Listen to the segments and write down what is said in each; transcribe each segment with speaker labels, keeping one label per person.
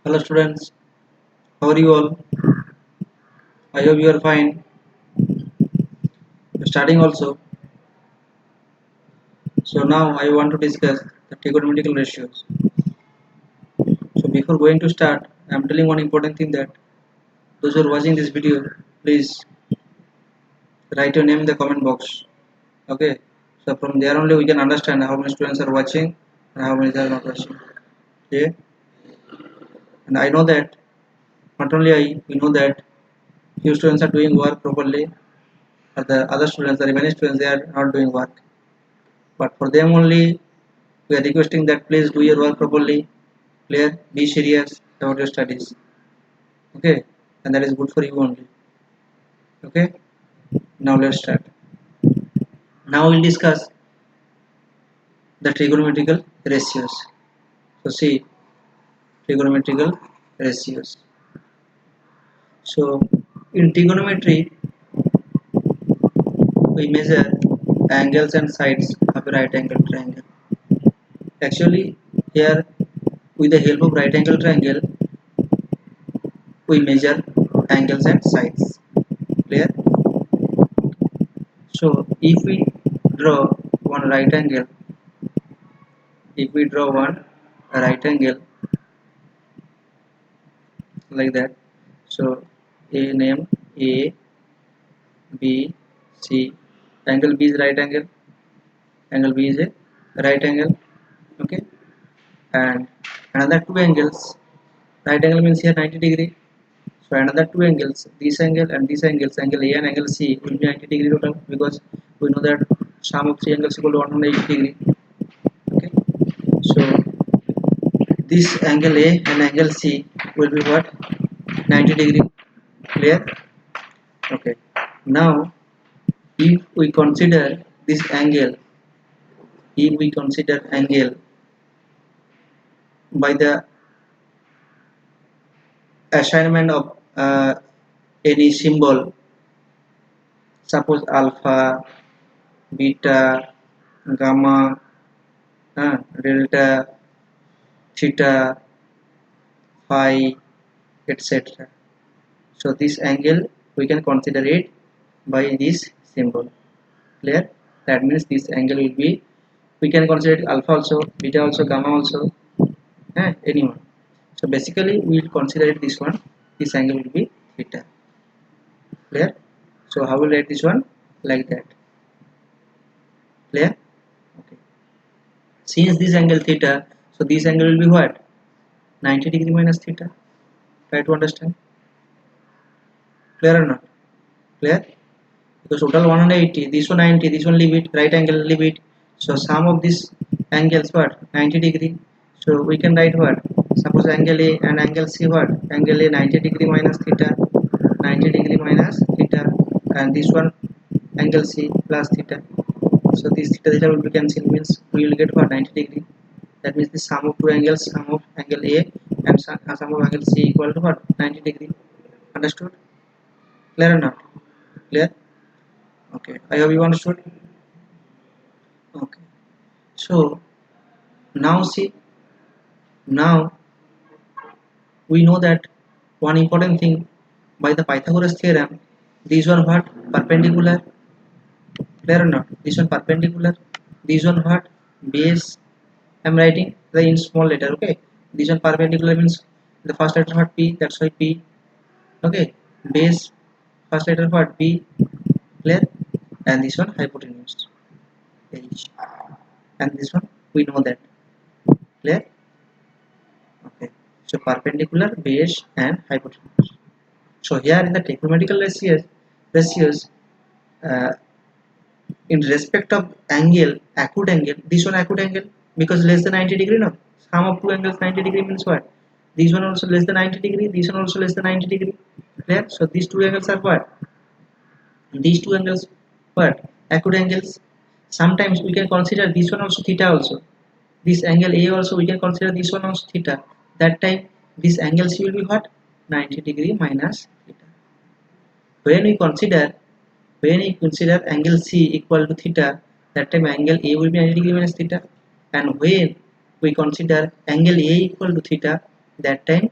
Speaker 1: Hello students, how are you all? I hope you are fine. You're studying also. So now I want to discuss the trigonometrical ratios. So before going to start, I am telling one important thing that those who are watching this video, please write your name in the comment box. Okay. So from there only we can understand how many students are watching and how many are not watching. Okay. And I know that not only we know that few students are doing work properly, but the other students, the remaining students, they are not doing work. But for them only we are requesting that please do your work properly, clear, be serious about your studies. Okay, and that is good for you only. Okay, now let's start. Now we'll discuss the trigonometrical ratios. So see trigonometrical ratios. So in trigonometry we measure angles and sides of a right angle triangle. Actually here with the help of right angle triangle we measure angles and sides. Clear? So if we draw one right angle, if we draw one right angle like that, so a name A, B, C, angle B is angle B is a right angle, okay, and another two angles, right angle means here 90 degree, so another two angles, this angle and this angles, angle A and angle C will be 90 degree total because we know that sum of three angles equal to 180 degree, okay, so this angle A and angle C will be what 90 degree, clear? Okay, now if we consider this angle, if we consider angle by the assignment of any symbol, suppose alpha, beta, gamma, delta, theta, phi, etc. So this angle we can consider it by this symbol, clear? That means this angle will be, we can consider it alpha also, beta also, gamma also, anyone. So basically we will consider it this one, this angle will be theta, clear? So how will write this one? Like that, clear? Okay, since this angle theta, so this angle will be what? 90 degree minus theta. Try to understand, clear or not? Clear? Because total 180, this one 90, this one leave it, right angle leave it, so sum of these angles what? 90 degree. So we can write what? Suppose angle A and angle C, what? Angle A 90 degree minus theta, 90 degree minus theta, and this one angle C plus theta. So this theta will be cancelled, means we will get what? 90 degree. That means the sum of two angles, sum of angle A and sum of angle C equal to what? 90 degree. Understood? Clear or not? Clear? Okay, I hope you understood. Okay, so now see, now we know that one important thing by the Pythagoras theorem, these one what? Perpendicular, clear or not? This one perpendicular, this one what? Base. I'm writing the in small letter, okay? This one perpendicular means the first letter what? P, that's why P, okay? Base, first letter what? P, clear? And this one hypotenuse, H, and this one we know that, clear? Okay, so perpendicular, base and hypotenuse. So here in the trigonometrical ratios uh, in respect of angle, acute angle, this one acute angle because less than 90 degree, no, sum of two angles 90 degree means what? This one also less than 90 degree, this one also less than 90 degree, clear? So these two angles are what? These two angles what? Acute angles. Sometimes we can consider this one also theta also, this angle A also we can consider this one also theta. That time this angle C will be what? 90 degree minus theta. When we consider, when we consider angle C equal to theta, that time angle A will be 90 degree minus theta. And when we consider angle A equal to theta, that time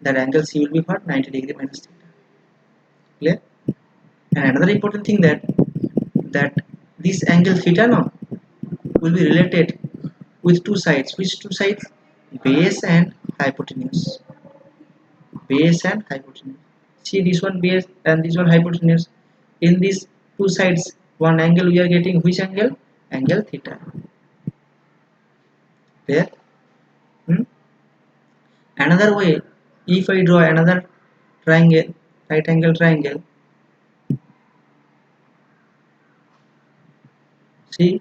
Speaker 1: that angle C will be what? 90 degree minus theta. Clear? And another important thing that this angle theta now will be related with two sides. Which two sides? Base and hypotenuse. Base and hypotenuse. See this one base and this one hypotenuse. In these two sides, one angle we are getting which angle? Angle theta. There. Another way, if I draw another triangle, right angle triangle, see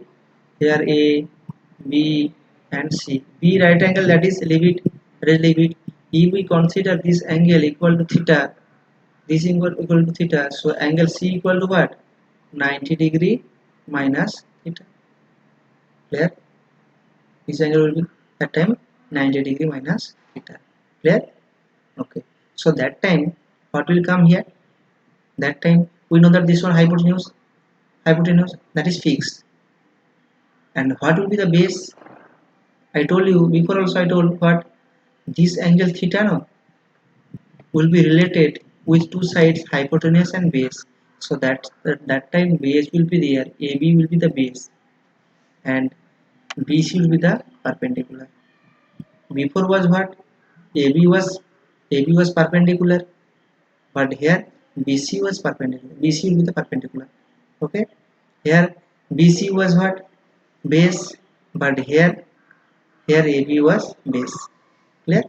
Speaker 1: here A, B and C. B right angle, that is leave it, If we consider this angle equal to theta, this equal to theta, so angle C equal to what? 90 degree minus theta. Clear? This angle will be that time 90 degree minus theta. Clear? Okay. So that time what will come here? That time we know that this one hypotenuse that is fixed. And what will be the base? I told you before also, I told what this angle theta no will be related with two sides hypotenuse and base. So that time base will be there, AB will be the base and BC will be the perpendicular. Before was what? AB was perpendicular, but here BC was perpendicular. BC will be the perpendicular. Okay. Here BC was what? Base, but here AB was base. Clear?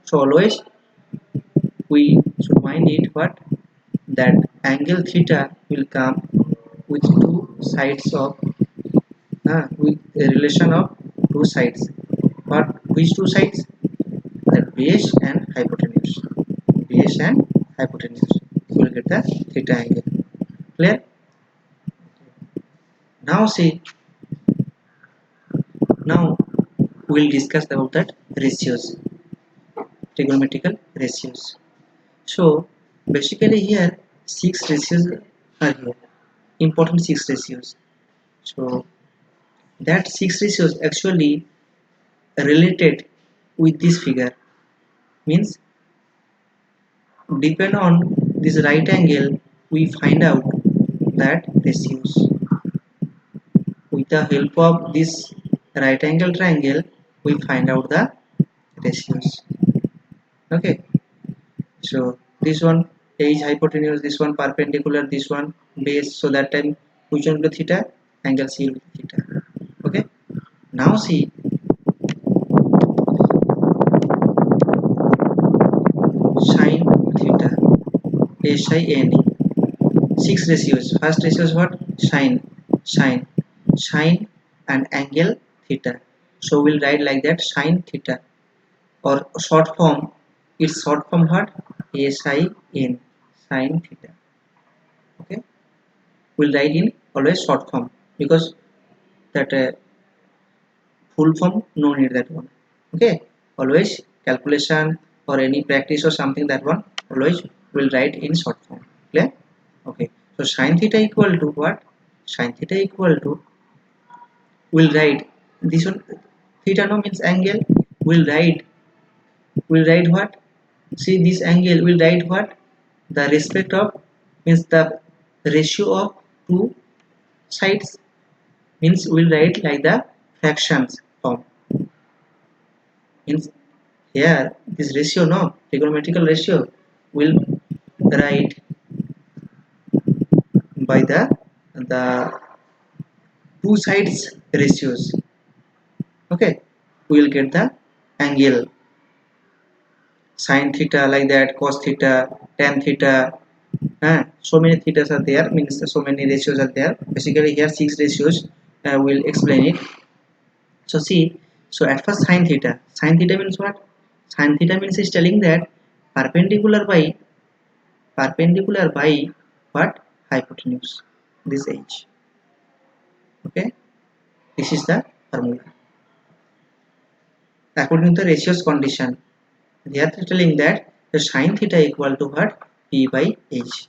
Speaker 1: So always we should mind it what? That angle theta will come with two sides of with a relation of two sides. But which two sides? The base and hypotenuse. Base and hypotenuse. You will get the theta angle. Clear? Now see. Now we will discuss about that ratios, trigonometrical ratios. So basically here 6 ratios are here, important 6 ratios. So that 6 ratios actually related with this figure, means depend on this right angle we find out that ratios. With the help of this right angle triangle we find out the ratios. Okay, so this one is hypotenuse, this one perpendicular, this one base, so that time which one will be theta? Angle C will be theta. Okay, now see sine theta, SINE. 6 ratios. First ratio is what? Sine and angle theta. So we'll write like that, sine theta, or short form, its short form what? SIN, sine theta. Okay, we'll write in always short form because that full form no need that one. Okay, always calculation or any practice or something, that one always will write in short form. Clear? Okay, so sine theta equal to what? Sine theta equal to, we'll write this one, theta no means angle, we'll write what? See this angle, we'll write what? The respect of, means the ratio of two sides, means we'll write like the fractions form. Means here this ratio no, trigonometrical ratio, will write by the two sides ratios. Okay, we will get the angle sine theta like that, cos theta, tan theta. So many thetas are there, means so many ratios are there. Basically here 6 ratios, will explain it. So see, so at first sine theta means what? Sine theta means is telling that perpendicular by what? Hypotenuse, this edge. Okay, this is the formula according to the ratios condition. They are telling that the sine theta equal to what? P by h.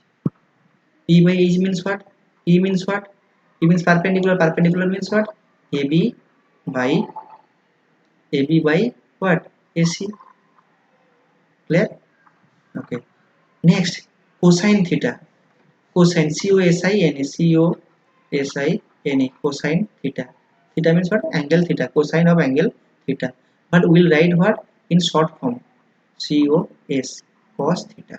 Speaker 1: P by h means what? P means what? P means perpendicular. Perpendicular means what? AB by what? AC. Clear? Okay. Next, cosine theta. Cosine, C-O-S-I-N-E, C-O-S-I-N-E, cosine theta. Theta means what? Angle theta, cosine of angle theta. But we'll write what? In short form, C-O-S, cos theta.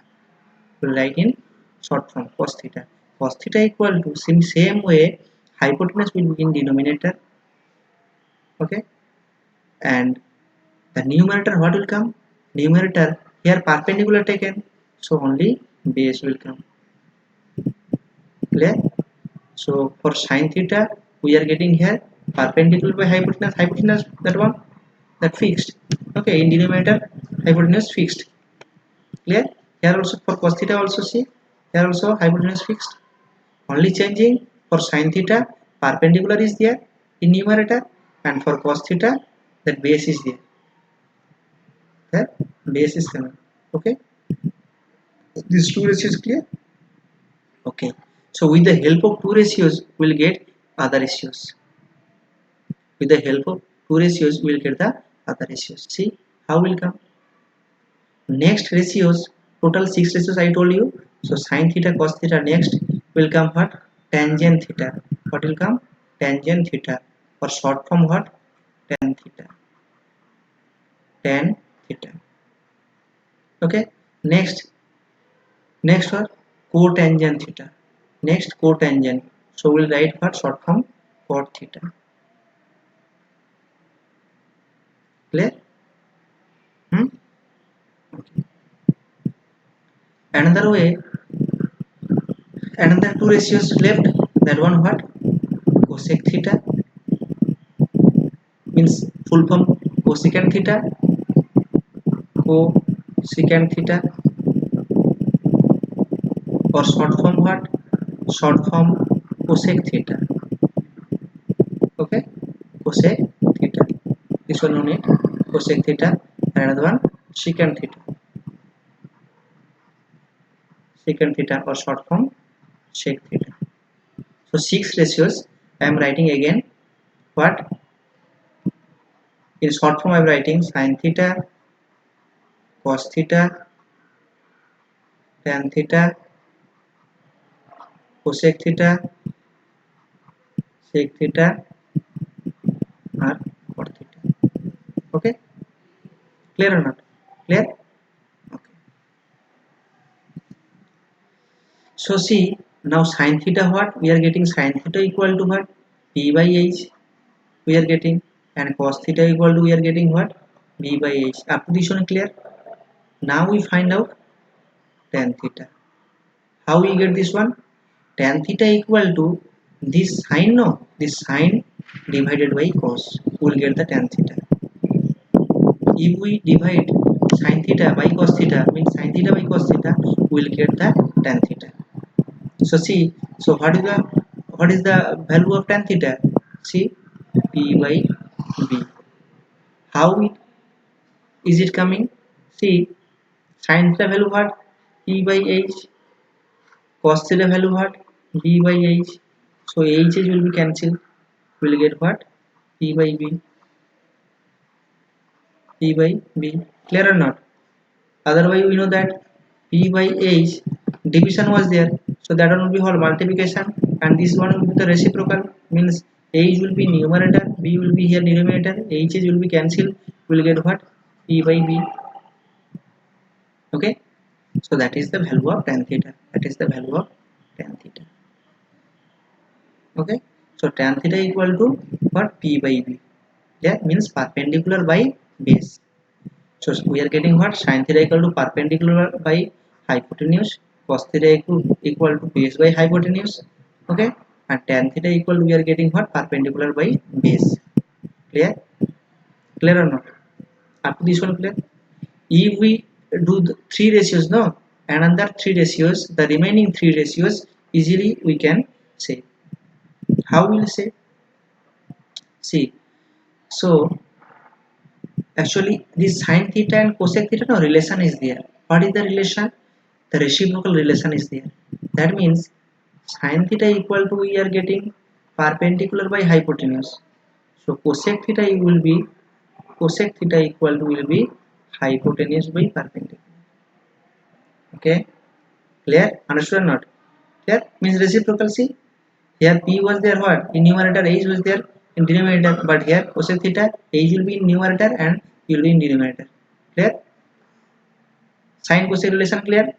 Speaker 1: We'll write in short form, cos theta. Cos theta equal to, same way, hypotenuse will be in denominator. Okay. And the numerator, what will come? Numerator, here perpendicular taken, so only base will come. Clear? So for sine theta, we are getting here perpendicular by hypotenuse. Hypotenuse, that one, that fixed. Okay, in denominator, hypotenuse fixed. Clear? Here also for cos theta also see, here also hypotenuse fixed. Only changing for sine theta, perpendicular is there in numerator, and for cos theta, that base is there. Here base is coming. Okay, these two ratios clear. Okay, so with the help of two ratios, we'll get other ratios. With the help of two ratios, we'll get the other ratios. See how will come. Next ratios, total 6 ratios I told you. So sine theta, cos theta. Next will come what? Tangent theta. What will come? Tangent theta. For short form what? Tan theta. Tan theta. Okay. Next what? Cotangent theta. Next cotangent. So we'll write what? Short form cot theta. Clear? Okay. Another way, another two ratios left. That one what? Cosec theta, means full form cosecant theta, cosecant theta, or short form what? Short form cosec theta. Okay, cosec theta. This one no need. Cosec theta, and another one secant theta. Secant theta or short form sec theta. So 6 ratios I am writing again. What? In short form I am writing sin theta, cos theta, tan theta, cosec theta, sec theta, or cot theta. Okay, clear or not? Clear? Okay. So see, now sin theta what? We are getting sin theta equal to what? P by H we are getting, and cos theta equal to we are getting what? B by H. Up to this one clear? Now we find out tan theta. How we get this one? Tan theta equal to this sine, no? This sine divided by cos. We will get the tan theta. If we divide sin theta by cos theta, means sin theta by cos theta, we will get the tan theta. So see, so what is the value of tan theta? See, P by B. How is it coming? See, sin theta value what? P by H. Cos theta value what? B by H. So H will be cancelled. We will get what? P by B. P by B. Clear or not? Otherwise we know that P by H division was there. So that one will be whole multiplication, and this one will be the reciprocal, means H will be numerator, B will be here denominator, H will be cancelled. We will get what? P by B. Okay. So that is the value of tan theta. That is the value of tan theta. Okay. So tan theta equal to what? P by B. That means perpendicular by base. So we are getting what? Sin theta equal to perpendicular by hypotenuse, cos theta equal to base by hypotenuse. Okay. And tan theta equal to we are getting what? Perpendicular by base. Clear? Clear or not? Up to this one clear? If we do the 3 ratios, no, another 3 ratios, the remaining 3 ratios easily we can say. How will say? See, so actually this sin theta and cosec theta, no, relation is there. What is the relation? The reciprocal relation is there. That means sin theta equal to we are getting perpendicular by hypotenuse. So cosec theta will be, cosec theta equal to will be hypotenuse by perpendicular. Okay, clear? Understood or not? Clear? Means reciprocal. See, here p was there, what in numerator, h was there in denominator, but here cosec theta, h will be in numerator and p will be in denominator. Clear? Sin cosec relation clear?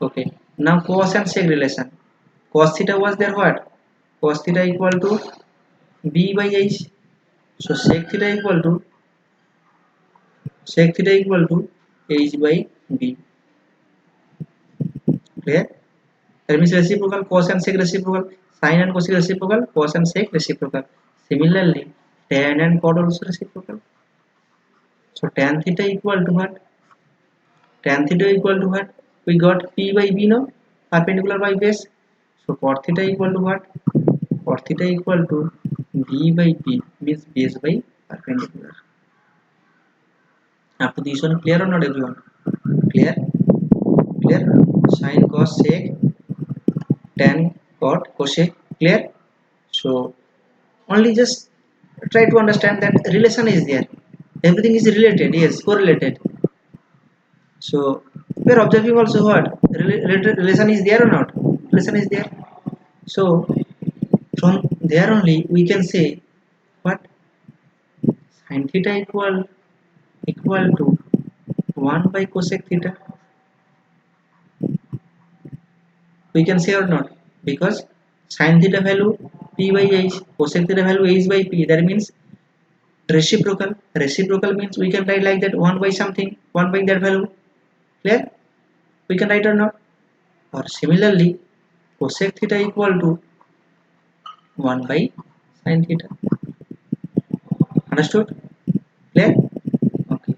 Speaker 1: Okay, now cos and sec relation. Cos theta was there, what cos theta equal to b by h, so sec theta equal to h by b. Clear? That means reciprocal, cos and sec reciprocal, sin and cosec reciprocal, cos and sec reciprocal. Similarly, tan and cot also reciprocal. So tan theta equal to what? Tan theta equal to what? We got P by B now, perpendicular by base. So cot theta equal to what? Cot theta equal to B by B, means base by perpendicular. Up to this one, clear or not, everyone? Clear? Clear? Sin, cos, sec, tan, cot, cosec. Clear? So only just try to understand that relation is there. Everything is related, yes, correlated. So we are observing also what relation is there or not. Relation is there. So from there only we can say what sin theta equal to 1 by cosec theta. We can say or not, because sin theta value p by h, cosec theta value h by p. That means reciprocal. Reciprocal means we can write like that, 1 by something, 1 by that value. Clear? We can write or not. Or similarly, cosec theta equal to 1 by sin theta. Understood? Clear? Okay.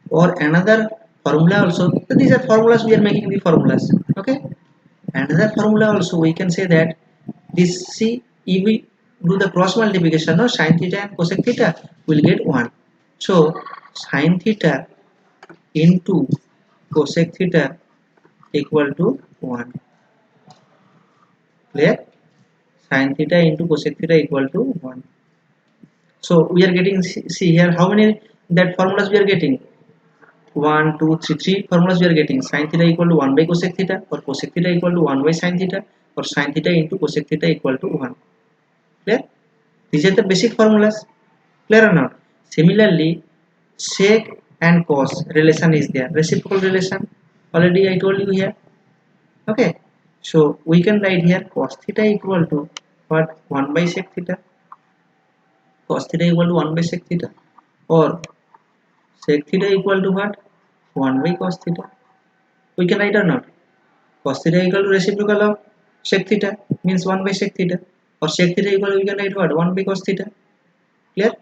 Speaker 1: Or another formula also. So these are formulas, we are making the formulas. Okay. Another formula also we can say that this, see, if we do the cross multiplication, no, sin theta and cosec theta will get 1. So sin theta into cosec theta equal to 1. Clear? Sin theta into cosec theta equal to 1. So we are getting, see here how many that formulas we are getting. 1 2 3 3 formulas we are getting. Sin theta equal to 1 by cosec theta, or cosec theta equal to 1 by sin theta, or sin theta into cosec theta equal to 1. Clear? These are the basic formulas. Clear or not? Similarly, sec and cos relation is there, reciprocal relation, already I told you here. Okay, so we can write here cos theta equal to what, 1 by sec theta. Cos theta equal to 1 by sec theta, or sec theta equal to what, 1 by cos theta. We can write or not. Cos theta equal to reciprocal of sec theta, means 1 by sec theta, or sec theta equal to, we can write what, 1 by cos theta. Clear?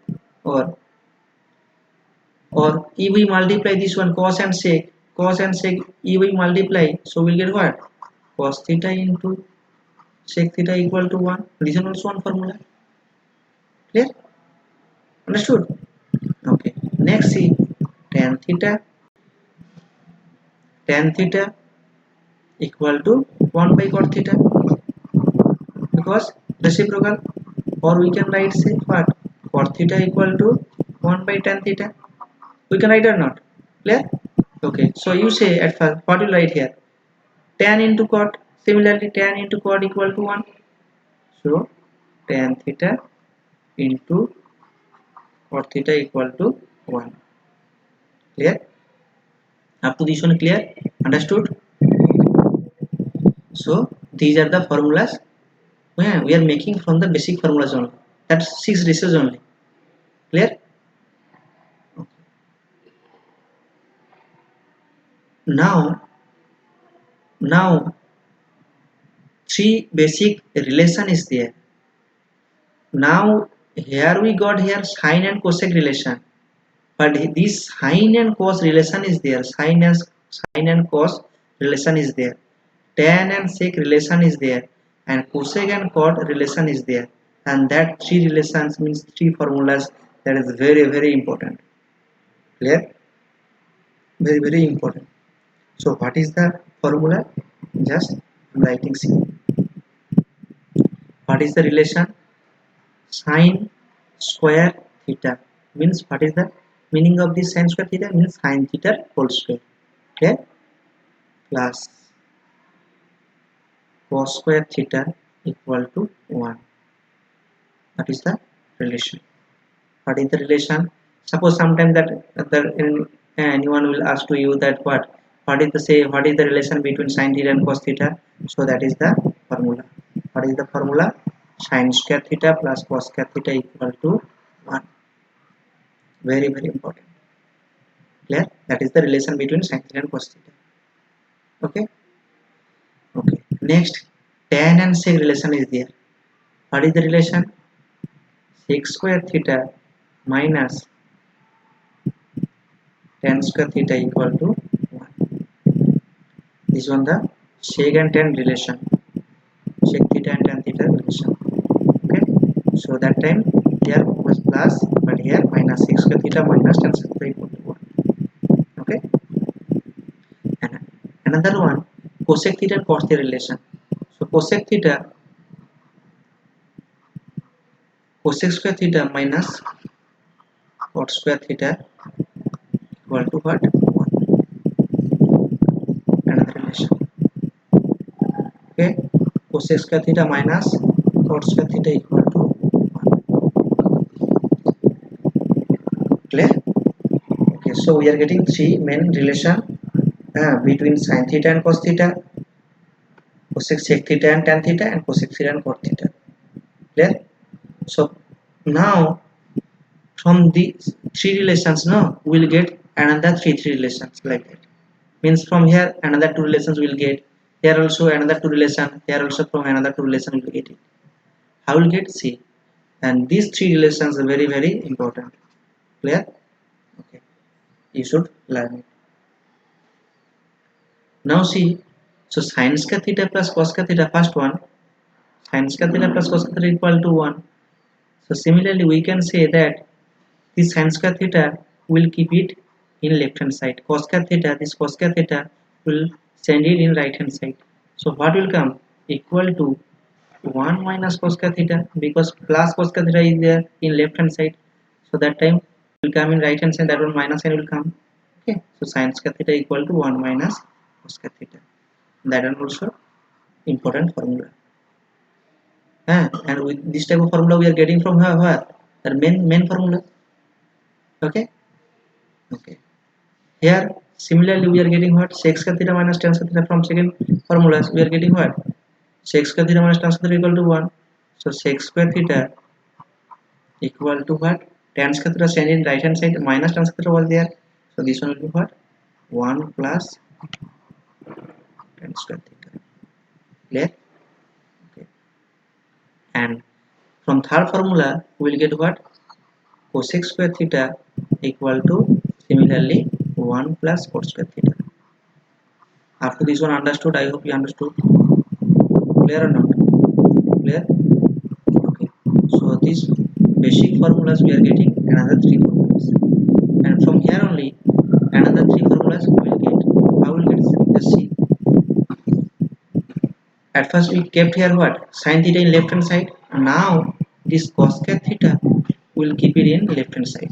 Speaker 1: Or if we multiply this one, cos and sec, if we multiply, so we'll get what, cos theta into sec theta equal to 1. This is also one formula. Clear? Understood? Okay, next see, tan theta equal to 1 by cot theta, because reciprocal. Or we can write, say what, cot theta equal to 1 by tan theta. We can write or not. Clear? Okay, so you say at first what you write here, tan into cot. Similarly, tan into cot equal to 1. So tan theta into cot theta equal to 1. Clear? Up to this one clear? Understood? So these are the formulas. Yeah, we are making from the basic formulas only. That's 6 races only. Clear? Now 3 basic relation is there. Now here we got here sine and cosec relation, but this sine and cos relation is there. Sine and cos relation is there. Tan and sec relation is there, and cosec and cot relation is there. And that 3 relations means 3 formulas. That is very important. Clear? Very important. So what is the formula? Just writing. See, what is the relation? Sine square theta means, what is the meaning of this sine square theta? Means sine theta whole square. Okay, plus cos square theta equal to 1. That is the relation. What is the relation? Suppose sometime that anyone will ask to you that what is the relation between sin theta and cos theta? So that is the formula. What is the formula? Sin square theta plus cos square theta equal to 1. Very important. Clear? That is the relation between sin theta and cos theta. Okay. Next, tan and sec relation is there. What is the relation? Sec square theta minus tan square theta equal to 1. This one the sec and tan relation. Sec theta and tan theta relation. Okay. So that time here was plus, but here minus. Sec square theta minus tan square theta equal to 1. Okay. And another one, cosec theta and cos theta relation. So cosec square theta minus cot square theta equal to what? 1. Another relation. Okay. Cosec square theta minus cot square theta equal to 1. Clear? Okay. So we are getting three main relation between sin theta and cos theta, cosec sec theta and tan theta, and cosec theta and cot theta. Clear? So now from these three relations, no, we'll get another three relations like that. Means from here another two relations we'll get. Here also another two relation. Here also from another two relation we'll get it. How will get? See, and these three relations are very important. Clear? Okay. You should learn it. Now see, so sin square theta plus cos square theta, first one, sin square theta plus cos square theta equal to 1. So similarly we can say that this sin square theta will keep it in left hand side. Cos square theta, this cos square theta will send it in right hand side. So what will come? Equal to 1 minus cos square theta, because plus cos square theta is there in left hand side. So that time will come in right hand side, that one minus sign will come. Okay. So sin square theta equal to 1 minus cos square theta. That one also important formula. And with this type of formula we are getting from where? The main formula. Okay. Here similarly we are getting what? Sec square theta minus tan square theta from second formulas. We are getting what? Sec square theta minus tan square theta equal to 1. So sec square theta equal to what? Tan square theta stand in right hand side, minus tan square theta was there. So this one will be what? 1 plus tan square theta. Clear? Okay. And from third formula we will get what? Cosec square theta equal to similarly 1 plus cot square theta. After this one understood, I hope you understood. Clear or not? Clear? Okay. So these basic formulas we are getting another three formulas, and from here only another three formulas we will get. How will get? Let's see. At first we kept here what? Sin theta in left hand side. Now this cos square theta will keep it in left hand side.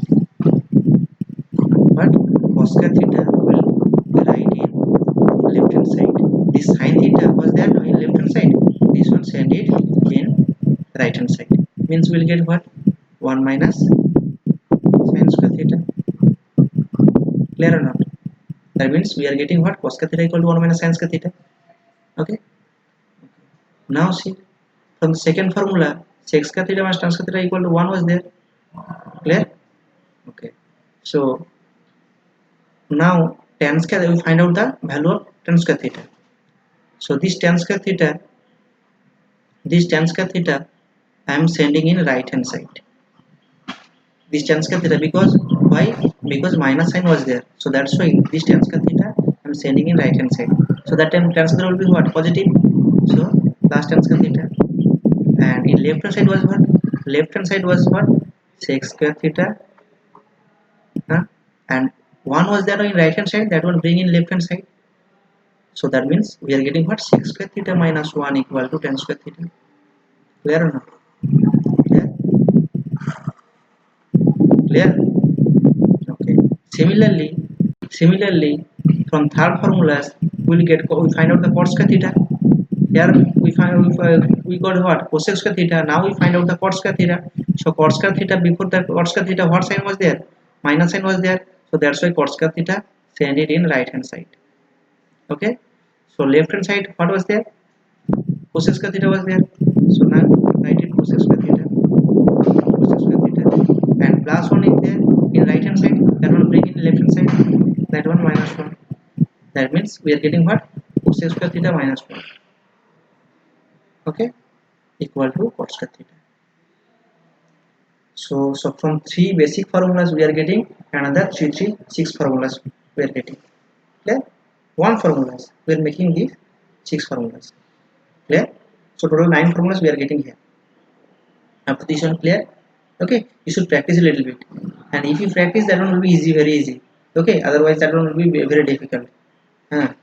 Speaker 1: But cos square theta will write in left hand side. This sin theta was there no in left hand side. This one send it in right hand side. Means we'll get what? 1 minus sin square theta. Clear or not? That means we are getting what? Cos square theta equal to 1 minus sin square theta. Okay. Now see, from the second formula, sec square theta minus tan square theta equal to 1 was there. Clear? Okay. So now tan square, we find out the value of tan square theta. So this tan square theta I am sending in right hand side. This tan square theta, because why? Because minus sign was there. So that's why this tan square theta I am sending in right hand side. So that time tan square will be what? Positive. So plus tan square theta. And in left hand side was what? Left hand side was what? Sec square theta. And 1 was there in right hand side, that one bring in left hand side. So that means we are getting what? Sec square theta minus 1 equal to tan square theta. Clear or not? Clear? Okay. Similarly from third formulas we find out the cot square theta. Here we got what? Cosec square theta. Now we find out the cot square theta. So cot square theta, before that cot square theta, what sign was there? Minus sign was there. So that's why cot square theta send it in right hand side. Okay. So left hand side, what was there? Cosec square theta was there. So now write it cosec square theta. Cosec square theta. And plus 1 is there in right hand side. That one bring in left hand side. That one minus 1. That means we are getting what? Cosec square theta minus 1. Okay. Equal to cot square theta. So from 3 basic formulas we are getting another 6 formulas we are getting. Clear? One formulas we are making these 6 formulas. Clear? So total 9 formulas we are getting here. After this one, clear? Okay, you should practice a little bit, and if you practice, that one will be easy, very easy. Okay, otherwise that one will be very difficult. And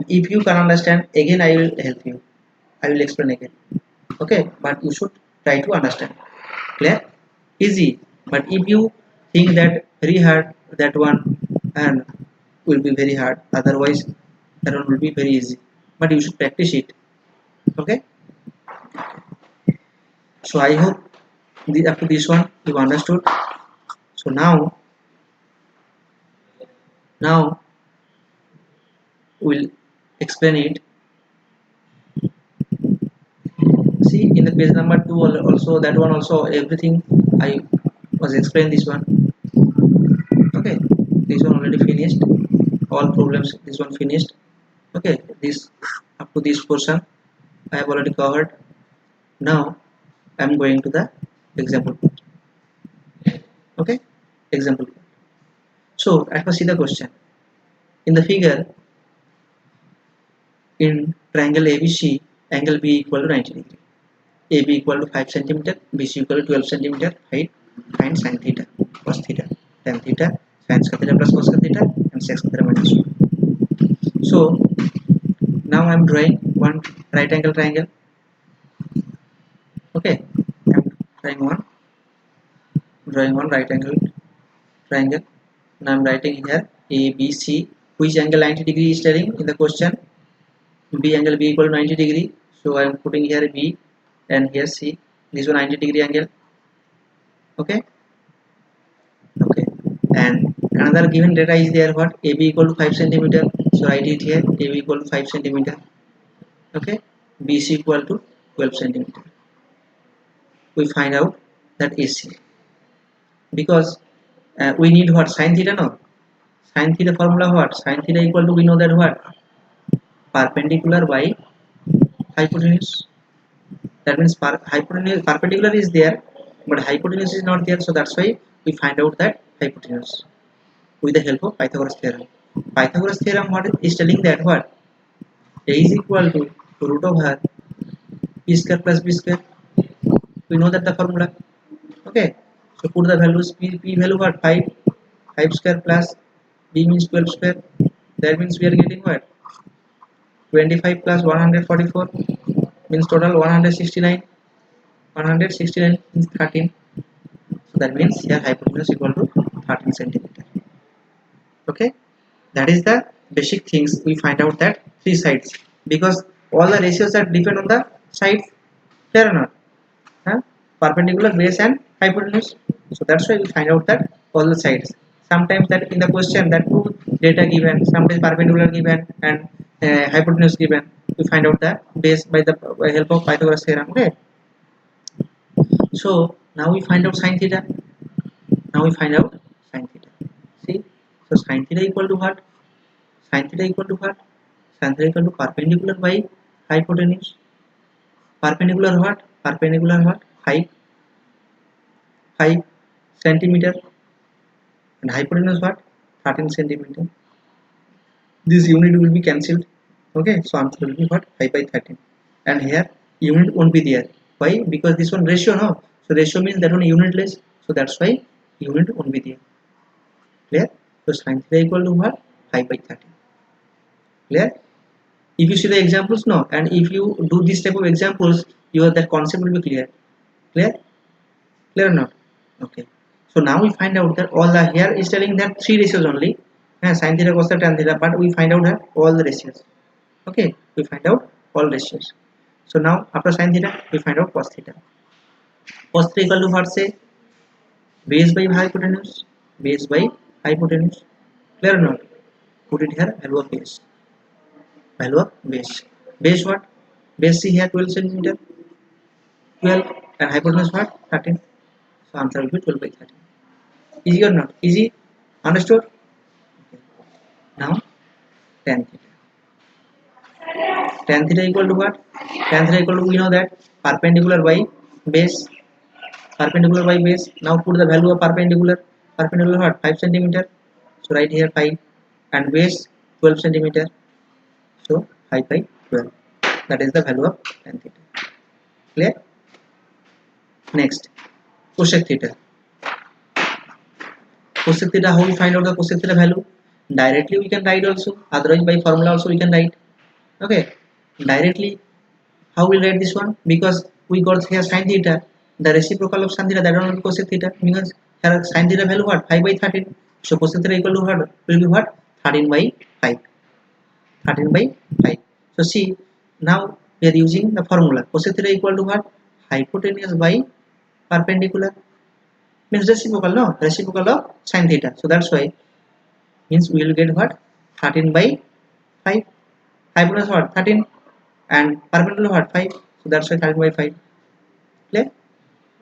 Speaker 1: if you can understand, again I will help you, I will explain again. Okay, but you should try to understand. Clear? Easy. But if you think that very hard, that one and will be very hard, otherwise that one will be very easy, but you should practice it. Okay, so I hope up to this one you understood. So now we'll explain it. See in the page number 2 also, that one also, everything I was explaining this one. Okay, this one already finished, all problems, this one finished. Okay, this up to this portion I have already covered. Now I am going to the example. Okay, example. So let us see the question. In the figure, in triangle ABC, angle B equal to 90 degree. AB equal to 5 centimeter, BC equal to 12 centimeter height. Find sin theta, cos theta, tan theta, sin square theta plus cos theta, and sec theta minus 1. So now I am drawing one right angle triangle. Okay, I am drawing one right angle triangle. Now I am writing here ABC. Which angle 90 degree is telling in the question? B angle B equal to 90 degree. So I am putting here B and here C. This one 90 degree angle. Okay. Okay. And another given data is there, what? AB equal to 5 centimeter. So write it here. AB equal to 5 centimeter. Okay. BC equal to 12 centimeter. We find out that AC, because we need what? Sin theta, no? Sin theta formula what? Sin theta equal to, we know that what? Perpendicular by hypotenuse. That means hypotenuse, perpendicular is there, but hypotenuse is not there. So that's why we find out that hypotenuse with the help of Pythagoras theorem. Pythagoras theorem what is telling that what? A is equal to root over p square plus b square. We know that the formula. Okay. So put the values. P value what? 5 square plus b means 12 square. That means we are getting what? 25 plus 144 means total 169. 169 means 13. So that means here hypotenuse equal to 13 centimeter. Okay, that is the basic things. We find out that 3 sides, because all the ratios are depend on the sides. Fair or not? Huh? Perpendicular, base, and hypotenuse. So that's why we find out that all the sides. Sometimes that in the question that two data given, sometimes perpendicular given and hypotenuse given. We find out the base by the help of Pythagoras theorem. Okay. So now we find out sin theta. Now we find out sin theta. See, so sin theta equal to what? Sin theta equal to what? Sin theta equal to perpendicular by hypotenuse. Perpendicular what? Perpendicular what? 5 centimeter, and hypotenuse what? 13 centimeter. This unit will be cancelled. Okay, so answer will be what? 5 by 13. And here unit won't be there. Why? Because this one ratio, no? So ratio means that one unitless. So that's why unit won't be there. Clear? So sin theta equal to what? 5 by 13. Clear? If you see the examples, no, and if you do this type of examples, your that concept will be clear. Clear? Clear or not? Okay. So now we find out that all the here is telling that 3 ratios only. Sin theta, cos theta, tan theta, but we find out that all the ratios. Okay, we find out all ratios. So now after sin theta, we find out cos theta. Cos theta equal to what? Say base by hypotenuse, base by hypotenuse. Clear or not? Put it here, value of base. Value of base. Base what? Base see here 12 centimeter, 12, and hypotenuse what? 13. So answer will be 12 by 13. Easy or not? Easy? Understood? Okay. Now tan theta. Tan theta equal to what? Tan theta equal to, we know that perpendicular by base. Perpendicular by base. Now put the value of perpendicular. Perpendicular what? 5 centimeter. So right here 5, and base 12 centimeter. So 5 by 12. That is the value of tan theta. Clear? Next, cosec theta. Cosec theta, how we find out the cosec theta value? Directly we can write also. Otherwise by formula also we can write. Okay. Directly, how we write this one? Because we got here sin theta. The reciprocal of sin theta, that one will be cosec theta. Because here sin theta value what? 5 by 13. So cosec theta equal to what? Will be what? 13 by 5. 13 by 5. So see, now we are using the formula. Cosec theta equal to what? Hypotenuse by perpendicular. Means reciprocal, no? Reciprocal of sin theta. So that's why, means we will get what? 13 by 5. Hypotenuse what? 13. And perpendicular what? 5. So that's why 13 by 5. Clear?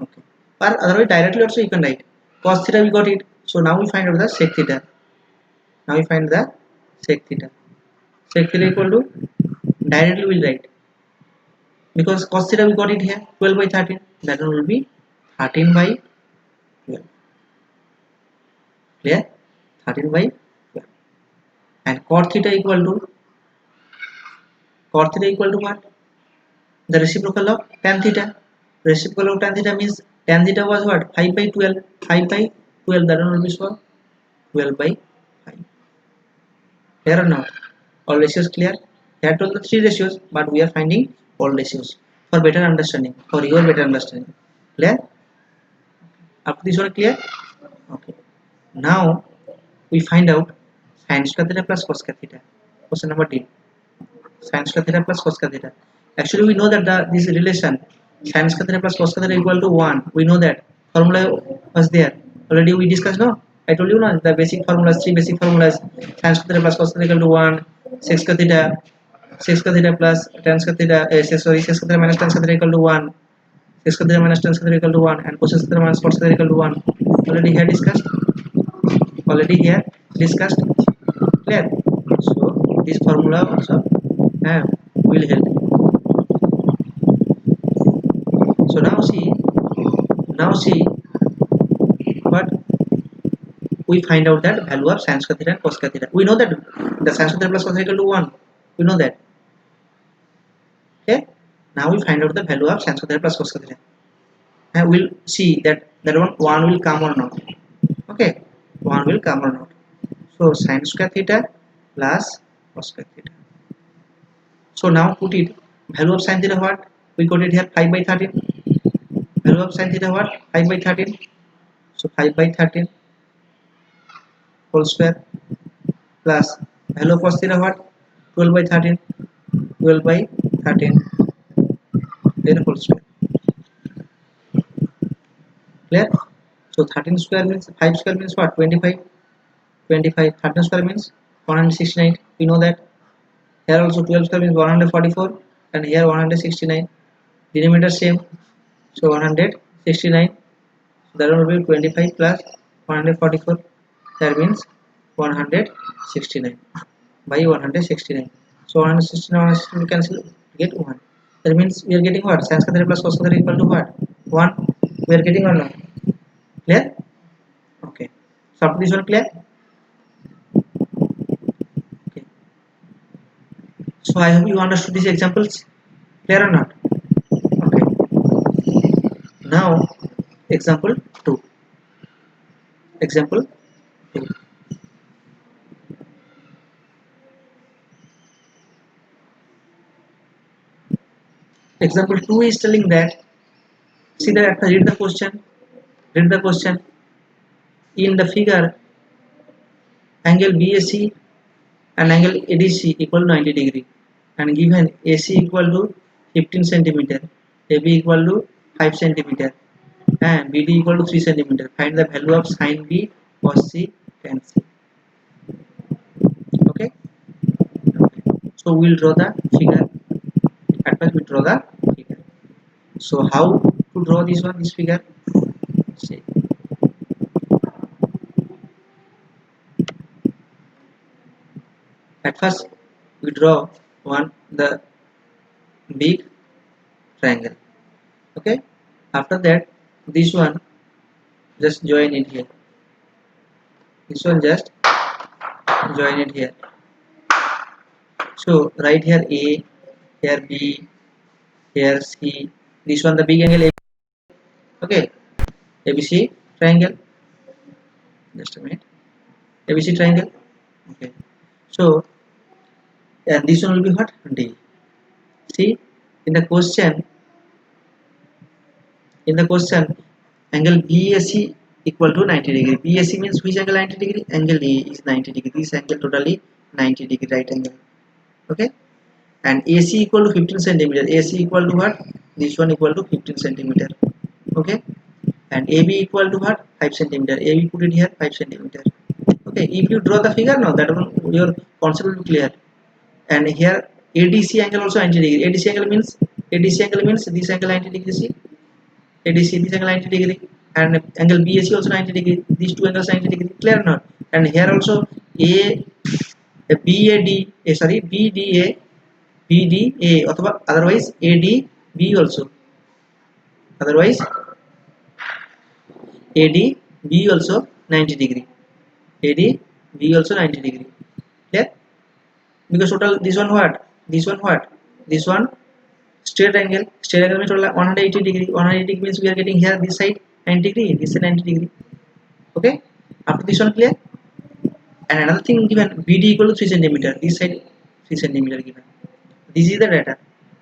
Speaker 1: Okay. Or otherwise directly also you can write. Cos theta we got it. So now we find out the sec theta. Now we find the sec theta. Sec theta equal to, directly we will write. Because cos theta we got it here, 12 by 13. That one will be 13 by 12. Clear? 13 by 12. And cot theta equal to, cot theta equal to what? The reciprocal of tan theta. Reciprocal of tan theta means tan theta was what? 5 by 12. 5 by 12. That one will be so 12 by 5. Clear or not? All ratios clear? That was the three ratios, but we are finding all ratios for better understanding, for your better understanding. Clear? Up to this one clear? Okay. Now we find out sin square theta plus cos square theta. Question number D. Sin square theta plus cos square theta. Actually, we know that this relation sin square theta plus cos square theta equal to 1. We know that formula was there. Already we discussed, no? I told you, no? The basic formulas, three basic formulas. Sin square theta plus cos square theta equal to 1. Sec square theta, sec square theta plus tan square theta. Sec square theta minus tan square theta equal to 1. Sec square theta minus tan square theta equal to 1. And cos square theta minus cos square theta equal to 1. Already here discussed. Already here discussed. Clear? So this formula also will help. So now see what we find out, that value of sin square theta and cos square theta. We know that the sin square theta plus cos theta equal to 1. We know that. Okay. Now we find out the value of sin square theta plus cos square theta. And we'll see that one will come or not. Okay, one will come or not. So sin square theta plus cos square theta. So now put it, value of sin theta what? We got it here 5 by 13. Value of sin theta what? 5 by 13. So 5 by 13 whole square plus value of cos theta what? 12 by 13. 12 by 13 then whole square. Clear? So 13 square means 5 square means what? 25. 25. 13 square means 169. We know that. Here also 12 square means 144, and here 169. Denominator same. So 169. So that will be 25 plus 144. That means 169 by 169. So 169 we cancel, get 1. That means we are getting what? Sin square theta plus cos square theta equal to what? 1. We are getting or not? Clear? Okay. So up to this one clear? Okay. So I hope you understood these examples. Clear or not? Okay. Now example 2. Example 2. Example 2 is telling that, see that, read the question. Read the question. In the figure, angle BAC and angle ADC equal 90 degree. and given AC equal to 15 centimeter, AB equal to 5 centimeter, and BD equal to 3 centimeter. Find the value of sin B, cos C, tan C. Okay. So we'll draw the figure. At first we draw the figure. So how to draw this one? This figure. See. At first we draw the big triangle. Okay. After that, this one just join it here. This one just join it here. So right here A, here B, here C. This one the big angle A. Okay. ABC triangle. Just a minute. ABC triangle. Okay. So and this one will be what? D. See in the question. Angle BAC equal to 90 degree. BAC means which angle 90 degree? Angle A is 90 degree. This angle totally 90 degree right angle. Okay. And AC equal to 15 centimeter. AC equal to what? This one equal to 15 centimeter. Okay. And AB equal to what? 5 centimeter. AB put it here 5 centimeter. Okay. If you draw the figure now, that one your concept will be clear. And here ADC angle also 90 degree. ADC angle means this angle 90 degree. See. ADC this angle 90 degree, and angle BAC also 90 degree. These two angles 90 degree. Clear or not? And here also BDA or otherwise ADB also. Otherwise ADB also 90 degree. ADB also 90 degree. Clear? Because total this one what? This one straight angle means total 180 degree. 180 degree means we are getting here this side 90 degree, this side 90 degree. Okay. After this one clear. And another thing given BD equal to 3 centimeter. This side 3 centimeter given. This is the data.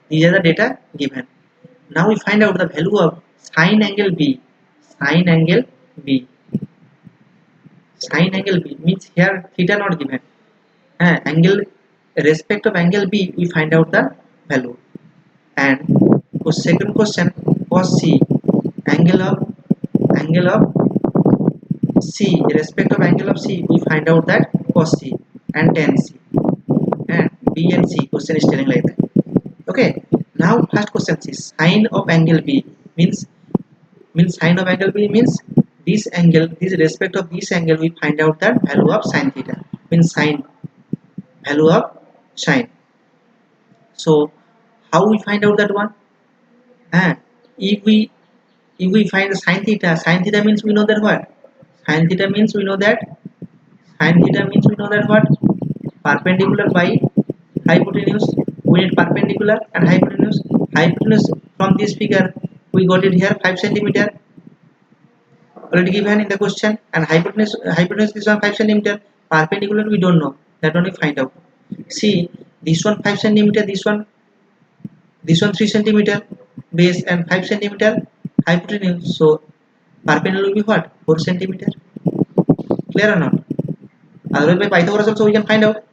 Speaker 1: These are the data given. Now we find out the value of sine angle B. Sine angle B. Sine angle B means here theta not given. Angle respect of angle B we find out the value. And for second question cos C angle of C respect of angle of C we find out that cos C and tan C and B and C question is telling like that. Okay. Now first question is sine of angle B means sine of angle B means this respect of this angle we find out the value of sine theta means sine value of sine. So how we find out that one? If we find the sine theta means we know that what? Sine theta means we know that what? Perpendicular by hypotenuse. We need perpendicular and hypotenuse. Hypotenuse from this figure we got it here 5 centimeter already given in the question, and hypotenuse is one 5 centimeter. Perpendicular we don't know, that only find out. See this one 5 centimeter, this one 3 centimeter base and 5 centimeter hypotenuse. So perpendicular will be what? 4 centimeter. Clear or not? Otherwise by Pythagoras also we can find out.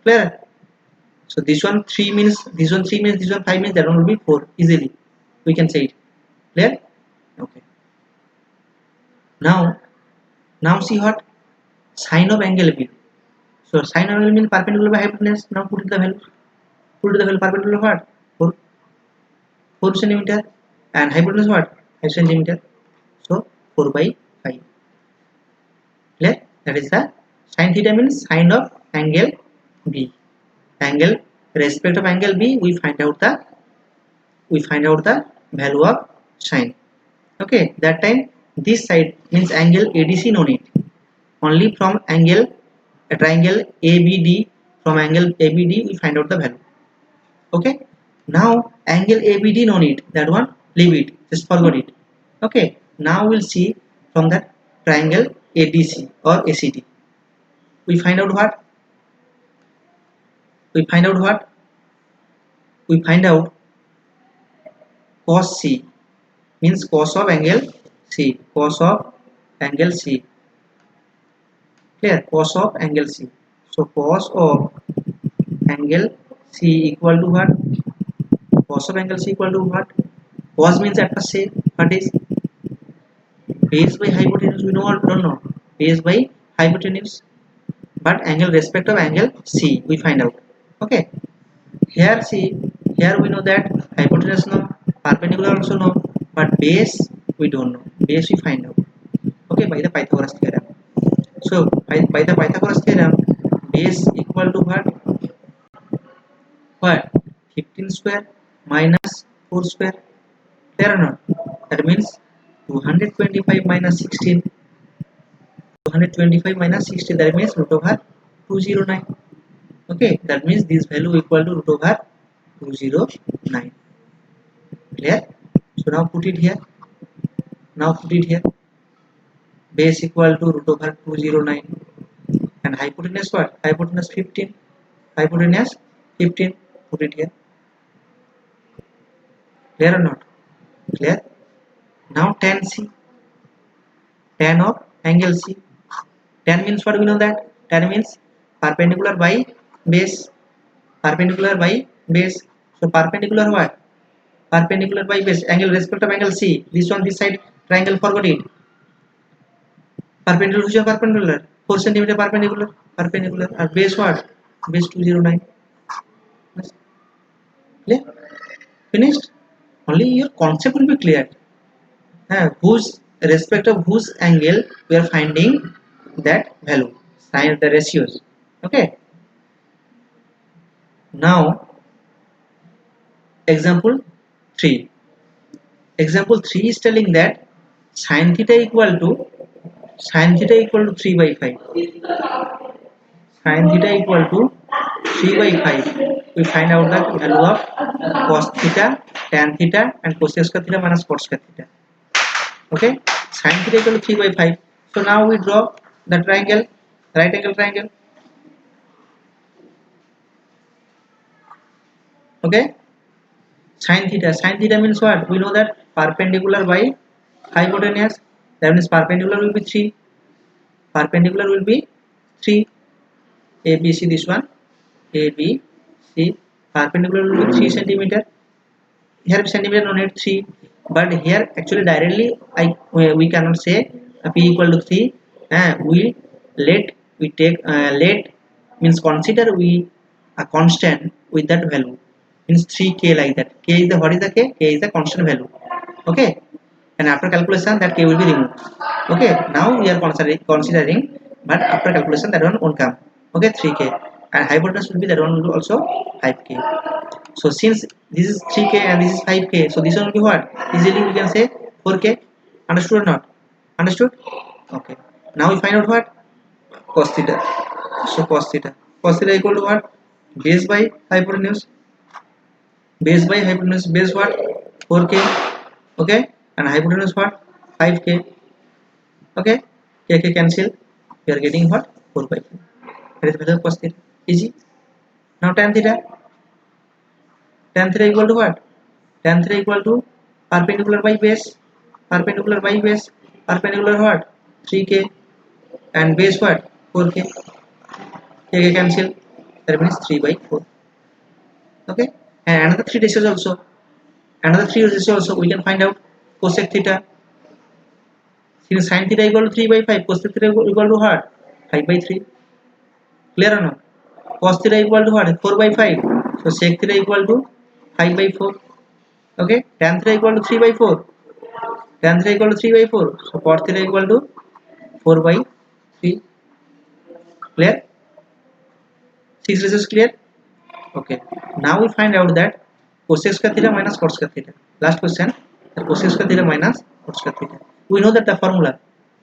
Speaker 1: Clear? So this one 3 means this one 3 means this one 5 means that one will be 4 easily. We can say it. Clear? Okay. Now see what? Sine of angle B. So sine of angle means perpendicular by hypotenuse. Now put the value. Perpendicular what? 4 centimeter and hypotenuse what? 5 centimeter. So 4 by 5. Clear? That is the sine theta means sine of angle B. Angle respect of angle B we find out the value of sine. Okay, that time this side means angle ADC no need. Only from angle a triangle ABD, from angle ABD we find out the value. Okay. Now angle ABD no need, that one leave it, just forget it. Okay. Now we'll see from that triangle ADC or ACD. We find out what? We find out cos C means cos of angle C. Cos of angle C. Clear? Cos of angle C. So cos of angle C equal to what? Cos of angle C equal to what? Cos means at first say what is base by hypotenuse, we know or don't know? Base by hypotenuse, but angle respect of angle C we find out. Okay, here see, here we know that hypotenuse no, perpendicular also know, but base we don't know. Base we find out. Okay, by the Pythagoras theorem. So by the Pythagoras theorem, base equal to what? What? 15 square minus 4 square. Clear or not? That means 225 minus 16. 225 minus 60, that means root over 209. Okay, that means this value equal to root over 209. Clear? So now put it here. Now put it here. Base equal to root over 209. And hypotenuse what? Hypotenuse 15. Hypotenuse 15. Put it here. Clear or not? Clear? Now tan C. Tan of angle C. Tan means what, we know that? Tan means perpendicular by base. Perpendicular by base. So perpendicular what? Perpendicular by base. Angle respect of angle C. This one, this side triangle, forgot it. Perpendicular, which is perpendicular? 4 centimeter perpendicular. Perpendicular. And base what? Base 209. Clear? Finished? Only your concept will be clear. Whose respect of whose angle we are finding that value. Sign the ratios. Okay. Now example 3. Example 3 is telling that sin theta equal to 3 by 5. Sin theta equal to 3 by 5. We find out the value of cos theta, tan theta, and cosec square theta minus cot square theta. Okay, sin theta equal to 3 by 5. So now we draw the triangle, right angle triangle. Okay, sin theta means what? We know that perpendicular by hypotenuse. That means perpendicular will be 3. Perpendicular will be 3. A, B, C, this one. A, B, C. Perpendicular will be 3 centimeter. Here centimeter no need 3. But here actually directly we cannot say P equal to 3. We take let means consider we a constant with that value, means 3k, like that. K is the, what is the K? K is the constant value. Okay, and after calculation that K will be removed. Okay, now we are considering, but after calculation that one won't come. Okay, 3k, and hypotenuse will be, that one will be also 5k. So since this is 3k and this is 5k, so this one will be what? Easily we can say 4k. Understood or not? Understood? Okay. Now we find out what? Cos theta. So cos theta equal to what? Base by hypotenuse. Base by hypotenuse. Base what? 4k. Okay. And hypotenuse what? 5k. Okay. K cancel. We are getting what? 4 by 5. That is the value of cos theta. Easy. Now tan theta. Tan theta equal to what? Tan theta equal to perpendicular by base. Perpendicular by base. Perpendicular what? 3k. And base what? 4k. K cancel. That means 3 by 4. Okay. And another 3 ratios also. Another 3 ratios also we can find out. Cosec theta. Since sin theta equal to 3 by 5. Cosec theta equal to what? 5 by 3. Clear or not? Cos theta equal to what? 4 by 5. So sec theta equal to 5 by 4. Okay. Tan theta equal to 3 by 4. Tan theta equal to 3 by 4. So cot theta equal to 4 by 3. Clear? 6 ratios clear? Okay. Now we find out that cosec square theta minus cot square theta. Last question. Cosec square theta minus cot square theta. We know that the formula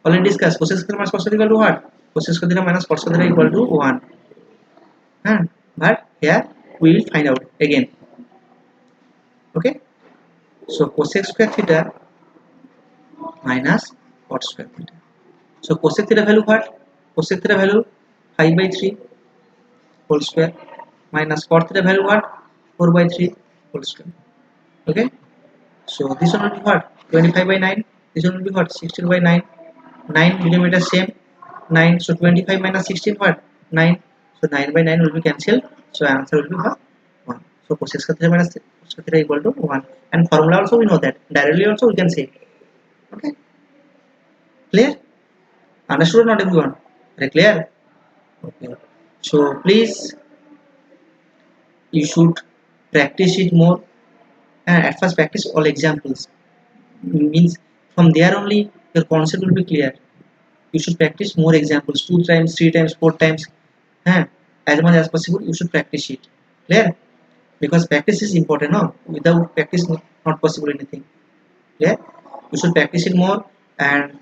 Speaker 1: already discussed. Cosec square minus cot square equal to what? Cosec square theta minus cot square theta equal to 1. But here we will find out again. Okay. So cosec square theta minus cot square theta. So cosec theta value what? Cosec theta value 5 by 3 whole square minus cot theta value what? 4 by 3 whole square. Okay. So this one will be what? 25 by 9. This one will be what? 16 by 9. 9 millimeters same. 9. So 25 minus 16 what? 9. So 9 by 9 will be cancelled. So answer will be what? So cos x theta minus cos theta equal to 1, and formula also we know that, directly also we can say. Okay, clear? Understood or not everyone? Very clear? Okay, so please you should practice it more, and at first practice all examples, means from there only your concept will be clear. You should practice more examples, 2 times, 3 times, 4 times, as much as possible you should practice it. Clear? Because practice is important, no? Without practice not possible anything. Clear? You should practice it more. And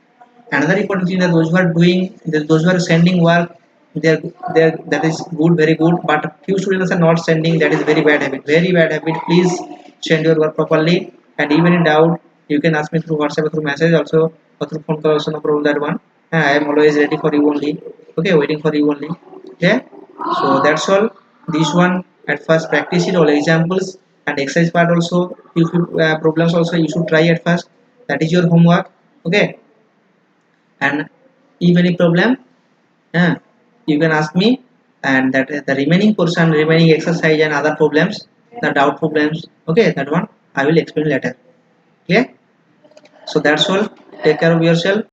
Speaker 1: another important thing, that those who are doing, those who are sending work, they're that is good, very good, but few students are not sending. That is very bad habit, very bad habit. Please send your work properly, and even in doubt you can ask me through WhatsApp or through message also, or through phone call also, no problem that one. I am always ready for you only. Okay, waiting for you only. Yeah, so that's all. This one, at first practice it all examples, and exercise part also, if you problems also you should try at first. That is your homework. Okay, and if any problem, uh, you can ask me, and that the remaining portion, remaining exercise and other problems, the doubt problems, okay, that one I will explain later. Clear? So that's all. Take care of yourself.